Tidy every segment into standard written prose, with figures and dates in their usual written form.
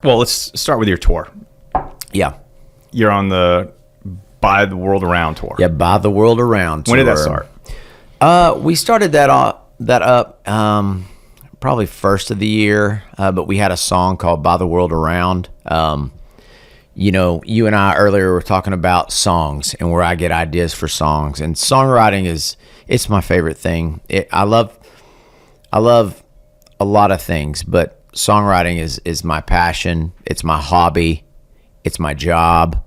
Well, let's start with your tour. Yeah. You're on the By the World Around tour. Yeah, By the World Around tour. When did that start? We started that up probably first of the year, but we had a song called By the World Around. You and I earlier were talking about songs and where I get ideas for songs. And songwriting it's my favorite thing. I love a lot of things, but songwriting is my passion. It's my hobby. It's my job.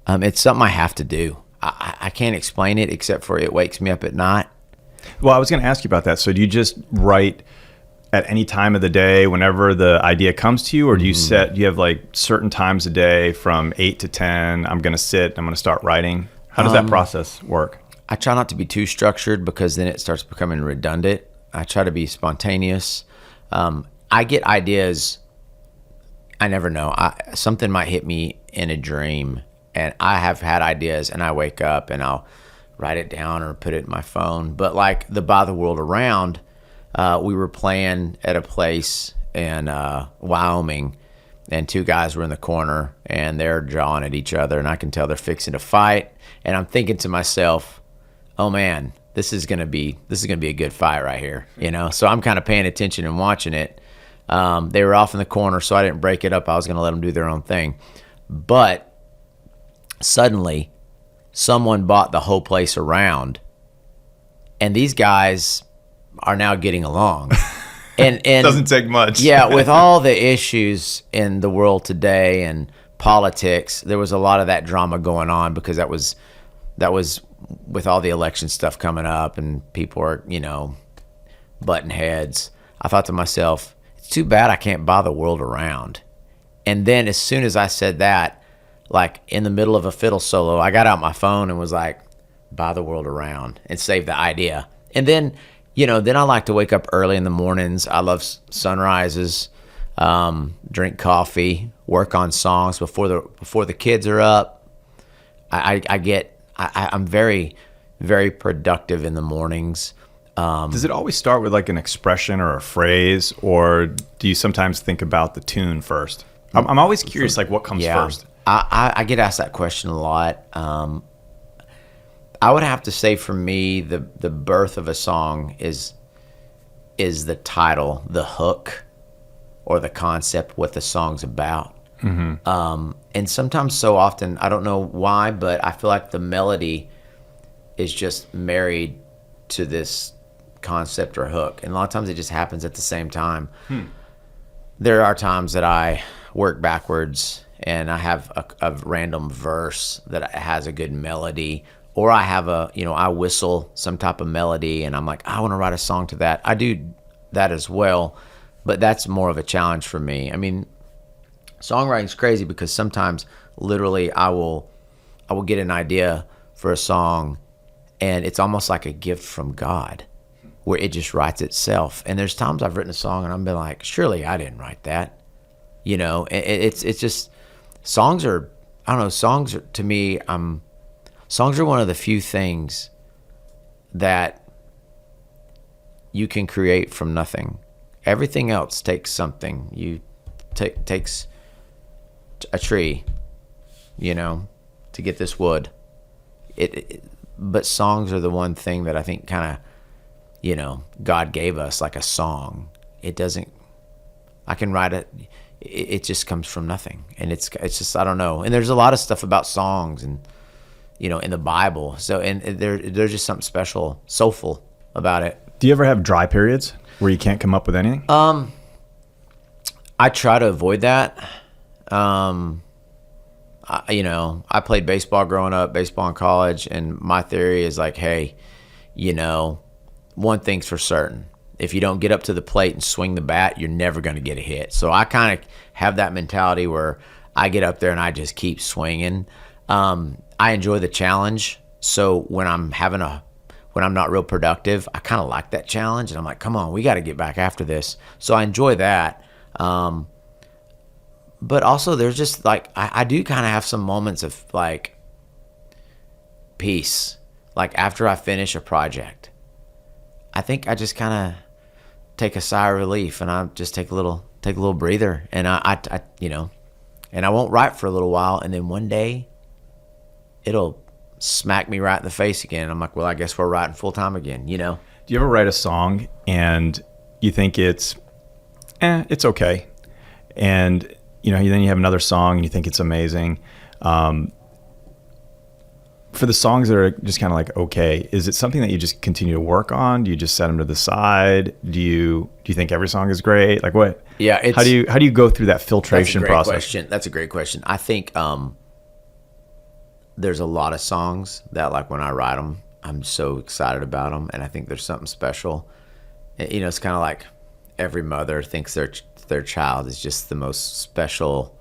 It's something I have to do. I can't explain it except for it wakes me up at night. Well, I was going to ask you about that. So do you just write at any time of the day whenever the idea comes to you, or do you do you have like certain times a day from 8 to 10, I'm going to sit, I'm going to start writing? How does that process work? I try not to be too structured because then it starts becoming redundant. I try to be spontaneous. I get ideas. I never know. Something might hit me in a dream, and I have had ideas, and I wake up and I'll write it down or put it in my phone. But like the By the World Around, we were playing at a place in Wyoming, and two guys were in the corner, and they're jawing at each other, and I can tell they're fixing to fight. And I'm thinking to myself, oh man, this is gonna be a good fight right here, So I'm kind of paying attention and watching it. They were off in the corner, so I didn't break it up. I was gonna let them do their own thing, but suddenly, someone bought the whole place around, and these guys are now getting along. And Doesn't take much. Yeah, with all the issues in the world today and politics, there was a lot of that drama going on because that was with all the election stuff coming up and people are, butting heads. I thought to myself, it's too bad I can't buy the world around. And then as soon as I said that, like in the middle of a fiddle solo, I got out my phone and was like, buy the world around, and saved the idea. And then, then I like to wake up early in the mornings. I love sunrises, drink coffee, work on songs before the kids are up. I'm very, very productive in the mornings. Does it always start with like an expression or a phrase, or do you sometimes think about the tune first? I'm always curious, like what comes first? I get asked that question a lot. I would have to say for me, the birth of a song is the title, the hook, or the concept, what the song's about. Mm-hmm. And sometimes, so often, I don't know why, but I feel like the melody is just married to this concept or hook. And a lot of times it just happens at the same time. There are times that I work backwards and I have a random verse that has a good melody, or I have I whistle some type of melody and I'm like, I want to write a song to that. I do that as well, but that's more of a challenge for me. I mean, songwriting's crazy because sometimes literally I will get an idea for a song and it's almost like a gift from God where it just writes itself. And there's times I've written a song and I've been like, surely I didn't write that. It's just, songs are, I don't know, songs are, to me, songs are one of the few things that you can create from nothing. Everything else takes something. Takes a tree, to get this wood. But songs are the one thing that I think kind of, God gave us, like a song. I can write it. It just comes from nothing. And it's just, I don't know. And there's a lot of stuff about songs and, in the Bible. So, and there's just something special, soulful about it. Do you ever have dry periods where you can't come up with anything? I try to avoid that. I played baseball growing up, baseball in college, and my theory is like, hey, one thing's for certain. If you don't get up to the plate and swing the bat, you're never going to get a hit. So I kind of have that mentality where I get up there and I just keep swinging. I enjoy the challenge. So when I'm not real productive, I kind of like that challenge. And I'm like, come on, we got to get back after this. So I enjoy that. But also there's just like, I do kind of have some moments of like peace. Like after I finish a project, I think I just kind of take a sigh of relief and I just take a little breather. And I And I won't write for a little while, and then one day it'll smack me right in the face again. I'm like, well, I guess we're writing full time again, you know? Do you ever write a song and you think it's okay, and then you have another song and you think it's amazing? For the songs that are just kind of like okay, is it something that you just continue to work on? Do you just set them to the side? Do you think every song is great? Like what? Yeah. How do you go through that filtration process? That's a great question. I think there's a lot of songs that, like, when I write them, I'm so excited about them, and I think there's something special. It's kind of like every mother thinks their child is just the most special.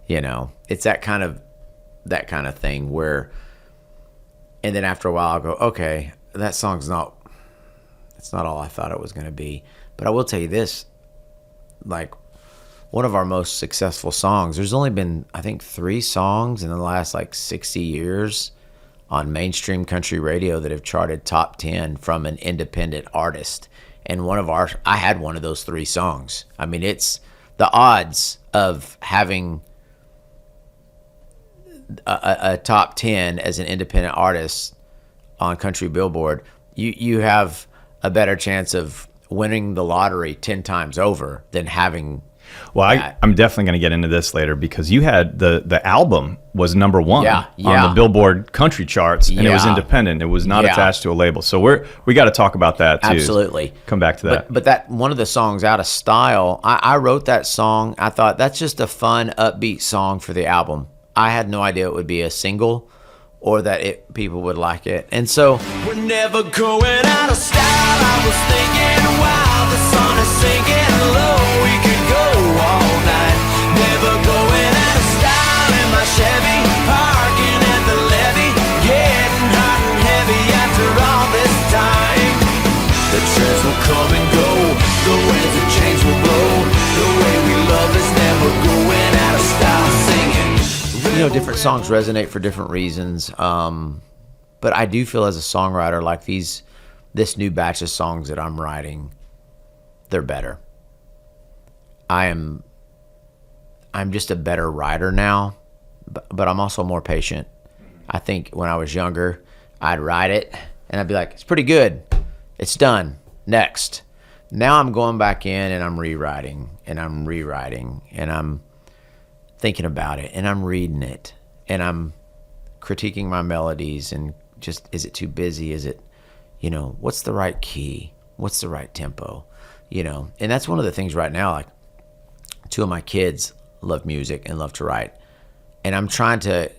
It's that kind of thing where. And then after a while, I'll go, okay, that song's it's not all I thought it was going to be. But I will tell you this, like, one of our most successful songs, there's only been, I think, 3 songs in the last, 60 years on mainstream country radio that have charted top 10 from an independent artist. And I had one of those 3 songs. I mean, it's the odds of having a top 10 as an independent artist on country Billboard, you have a better chance of winning the lottery 10 times over than having. Well, I'm definitely going to get into this later, because you had the album was number 1 on the Billboard country charts, and it was independent. It was not attached to a label. So we got to talk about that too. Absolutely. Come back to that. But that one of the songs, Out of Style, I wrote that song. I thought that's just a fun, upbeat song for the album. I had no idea it would be a single or that people would like it. And so, we're never going out of style. I was thinking, wow, the sun is sinking low. We could go all night. Never going out of style in my Chevy, parking at the levee, getting hot and heavy after all this time. The trends will come and go, the winds of change will blow. The way we love is never going out of style. Singing. Different songs resonate for different reasons. But I do feel as a songwriter, like this new batch of songs that I'm writing, they're better. I'm just a better writer now, but I'm also more patient. I think when I was younger, I'd write it and I'd be like, it's pretty good. It's done. Next. Now I'm going back in and I'm rewriting and I'm thinking about it, and I'm reading it, and I'm critiquing my melodies, and just, is it too busy? Is it, what's the right key? What's the right tempo? And that's one of the things right now, like 2 of my kids love music and love to write, and I'm trying to,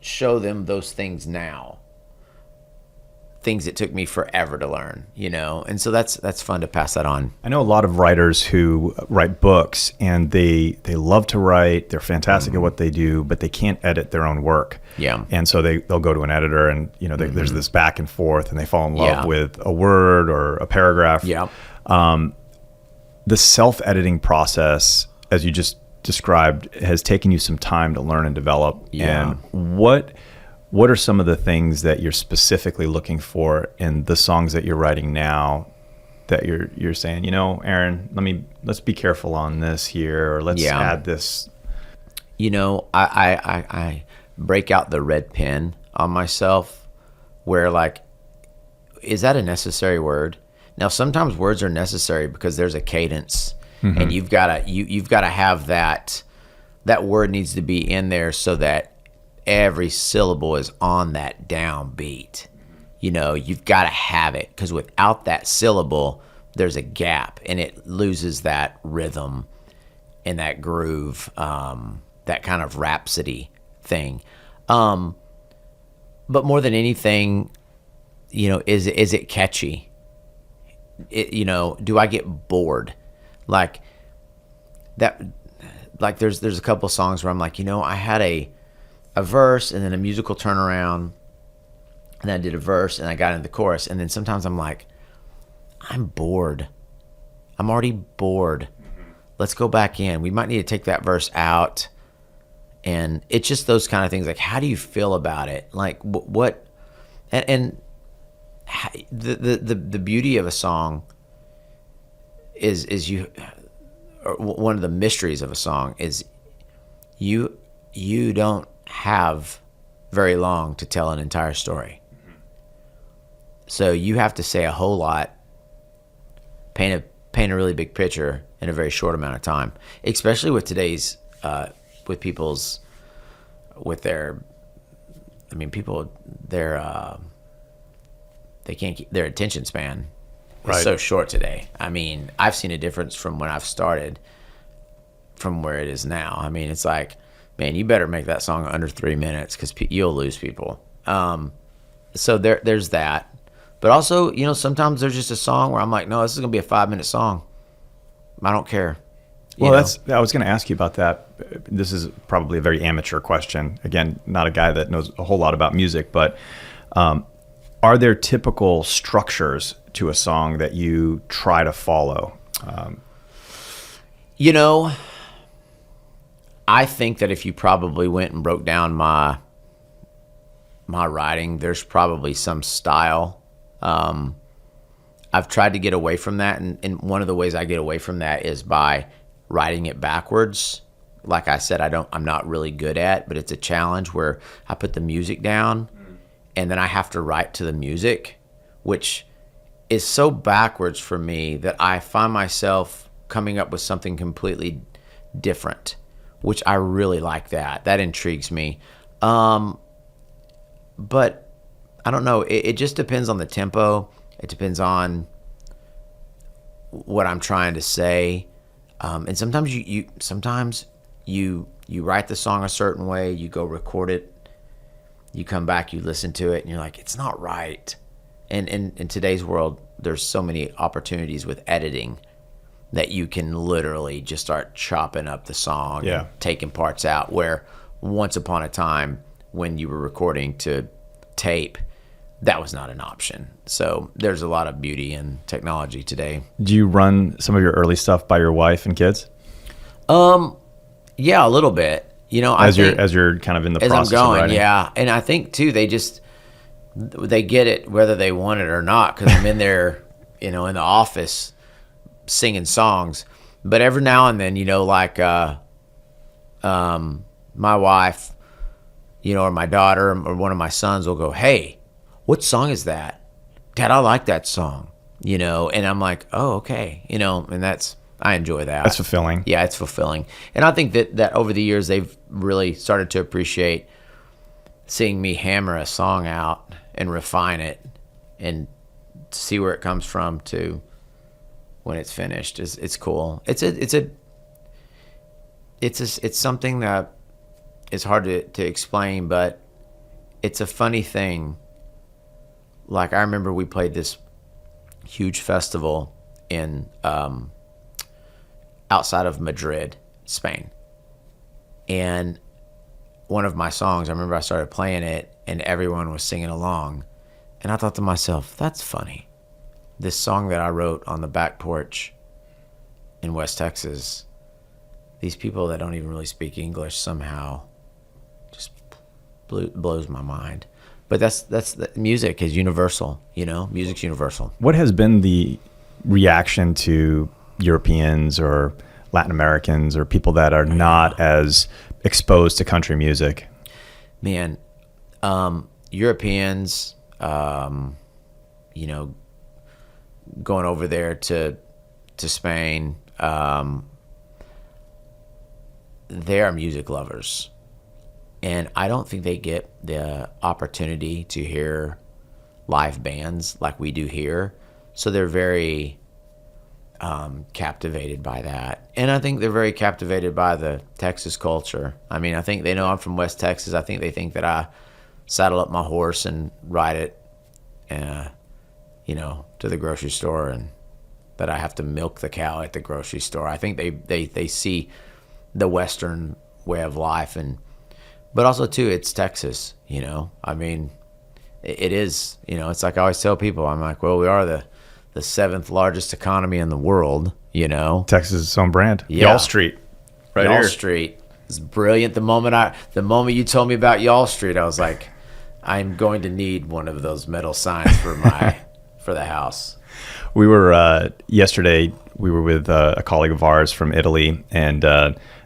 show them those things now. Things that took me forever to learn, and so that's fun to pass that on. I know a lot of writers who write books, and they love to write. They're fantastic at what they do, but they can't edit their own work. Yeah, and so they'll go to an editor, and there's this back and forth, and they fall in love with a word or a paragraph. Yeah, the self-editing process, as you just described, has taken you some time to learn and develop. Yeah, and what are some of the things that you're specifically looking for in the songs that you're writing now that you're saying, Aaron, let's be careful on this here, or let's add this? I break out the red pen on myself, where, is that a necessary word? Now, sometimes words are necessary because there's a cadence, and you've got to have that word needs to be in there so that every syllable is on that downbeat. You've got to have it, because without that syllable, there's a gap, and it loses that rhythm and that groove, that kind of rhapsody thing. But more than anything, is it catchy? Do I get bored? Like that. Like there's a couple songs where I'm like, I had a verse and then a musical turnaround, and then I did a verse and I got into the chorus, and then sometimes I'm like, I'm bored. I'm already bored. Let's go back in. We might need to take that verse out. And it's just those kind of things. Like, how do you feel about it? Like, what? And the beauty of a song is you, one of the mysteries of a song is you don't have very long to tell an entire story. So you have to say a whole lot, paint a really big picture in a very short amount of time, especially with today's they can't keep their attention span is so short today. I mean, I've seen a difference from when I've started from where it is now. I mean, it's like, man, you better make that song under 3 minutes because you'll lose people. So there's that. But also, sometimes there's just a song where I'm like, no, this is going to be a 5-minute song. I don't care. Well, I was going to ask you about that. This is probably a very amateur question. Again, not a guy that knows a whole lot about music, but are there typical structures to a song that you try to follow? I think that if you probably went and broke down my writing, there's probably some style. I've tried to get away from that, and one of the ways I get away from that is by writing it backwards. Like I said, I'm not really good at, but it's a challenge where I put the music down and then I have to write to the music, which is so backwards for me that I find myself coming up with something completely different, which I really like that. That intrigues me. But I don't know. It just depends on the tempo. It depends on what I'm trying to say. And sometimes you write the song a certain way, you go record it, you come back, you listen to it, and you're like, it's not right. And in today's world, there's so many opportunities with editing that you can literally just start chopping up the song and taking parts out, where once upon a time when you were recording to tape, that was not an option. So there's a lot of beauty in technology today. Do you run some of your early stuff by your wife and kids? Yeah, a little bit. As you're kind of in the process I'm going, of writing? Yeah. And I think too, they get it whether they want it or not, because I'm in there, in the office singing songs. But every now and then, my wife, or my daughter or one of my sons will go, "Hey, what song is that? Dad, I like that song." And I'm like, "Oh, okay." And I enjoy that. That's fulfilling. Yeah, it's fulfilling. And I think that over the years, they've really started to appreciate seeing me hammer a song out and refine it and see where it comes from to when it's finished. It's cool. It's something that is hard to explain, but it's a funny thing. Like, I remember we played this huge festival in outside of Madrid, Spain. And one of my songs, I remember I started playing it and everyone was singing along. And I thought to myself, that's funny. This song that I wrote on the back porch in West Texas, these people that don't even really speak English somehow just blows my mind. But that's music is universal, music's universal. What has been the reaction to Europeans or Latin Americans or people that are not as exposed to country music? Man, Europeans, going over there to Spain, they are music lovers. And I don't think they get the opportunity to hear live bands like we do here. So they're very captivated by that. And I think they're very captivated by the Texas culture. I mean, I think they know I'm from West Texas. I think they think that I saddle up my horse and ride it, to the grocery store, and that I have to milk the cow at the grocery store. I think they see the Western way of life, but also too, it's Texas, I mean, it is, it's like I always tell people, I'm like, well, we are the 7th largest economy in the world, Texas is its own brand. Yeah. Y'all Street. Right Y'all here. Street. It's brilliant. The moment you told me about Y'all Street, I was like, I'm going to need one of those metal signs for the house. We were yesterday. We were with a colleague of ours from Italy, and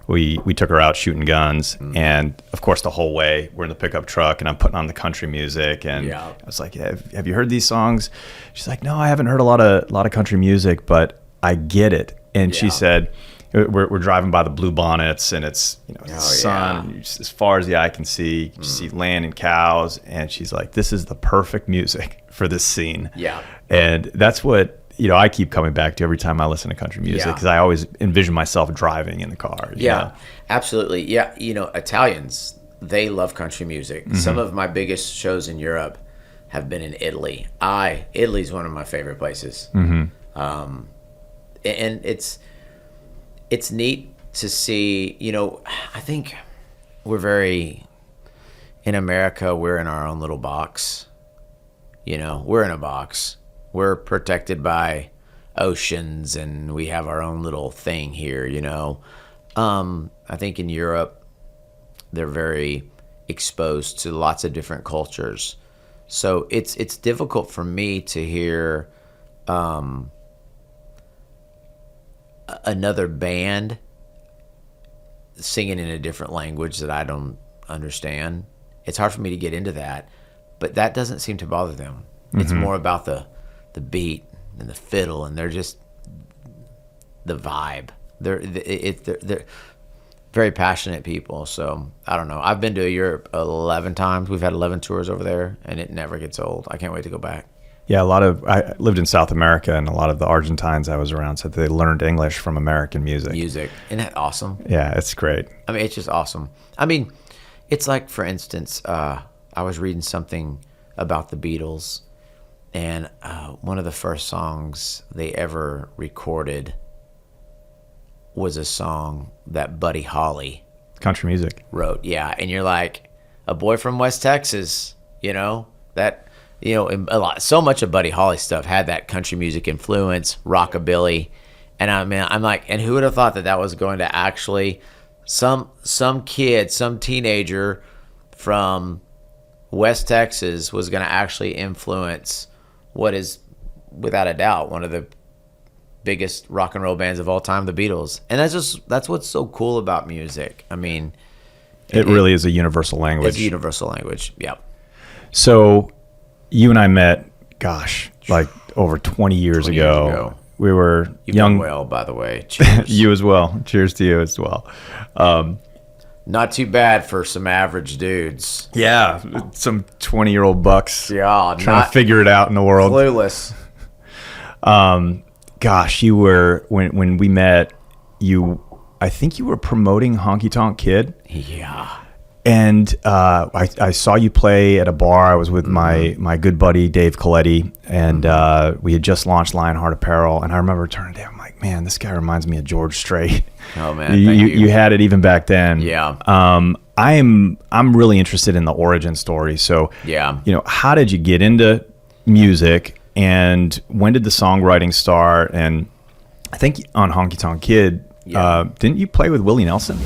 we took her out shooting guns. And of course, the whole way we're in the pickup truck, and I'm putting on the country music. And I was like, "Have you heard these songs?" She's like, "No, I haven't heard a lot of country music, but I get it." And she said, We're driving by the blue bonnets, and it's the sun as far as the eye can see. You just see land and cows, and she's like, "This is the perfect music for this scene." Yeah, and that's what I keep coming back to every time I listen to country music, because I always envision myself driving in the car. Yeah, absolutely. Yeah, Italians, they love country music. Some of my biggest shows in Europe have been in Italy. Italy's one of my favorite places, and it's neat to see, I think in America, we're in our own little box. We're in a box. We're protected by oceans, and we have our own little thing here, I think in Europe, they're very exposed to lots of different cultures. So it's difficult for me to hear another band singing in a different language that I don't understand. It's hard for me to get into that, but that doesn't seem to bother them. It's more about the beat and the fiddle, and they're just the vibe. They're very passionate people. So I don't know. I've been to Europe 11 times. We've had 11 tours over there, and it never gets old. I can't wait to go back. Yeah, I lived in South America, and a lot of the Argentines I was around said they learned English from American music. Isn't that awesome? Yeah, it's great. I mean, it's just awesome. I mean, it's like, for instance, I was reading something about the Beatles, and one of the first songs they ever recorded was a song that Buddy Holly, country music, wrote. Yeah, and you're like, a boy from West Texas, so much of Buddy Holly stuff had that country music influence, rockabilly, and I'm like, and who would have thought that was going to actually some kid, some teenager from West Texas was going to actually influence what is, without a doubt, one of the biggest rock and roll bands of all time, the Beatles. And that's what's so cool about music. I mean, it really is a universal language. It's a universal language. Yeah. So you and I met, like over 20 years ago. We were You've young. Done well, by the way. Cheers. You as well. Cheers to you as well. Not too bad for some average dudes. Yeah, some 20-year-old bucks. Yeah, trying to figure it out in the world. Clueless. You were when we met. I think you were promoting Honky Tonk Kid. Yeah. And I saw you play at a bar. I was with my good buddy Dave Coletti, and we had just launched Lionheart Apparel. And I remember turning to him, I'm like, man, this guy reminds me of George Strait. Oh man, you had it even back then. Yeah. I'm really interested in the origin story. So yeah, how did you get into music, and when did the songwriting start? And I think on Honky Tonk Kid, didn't you play with Willie Nelson?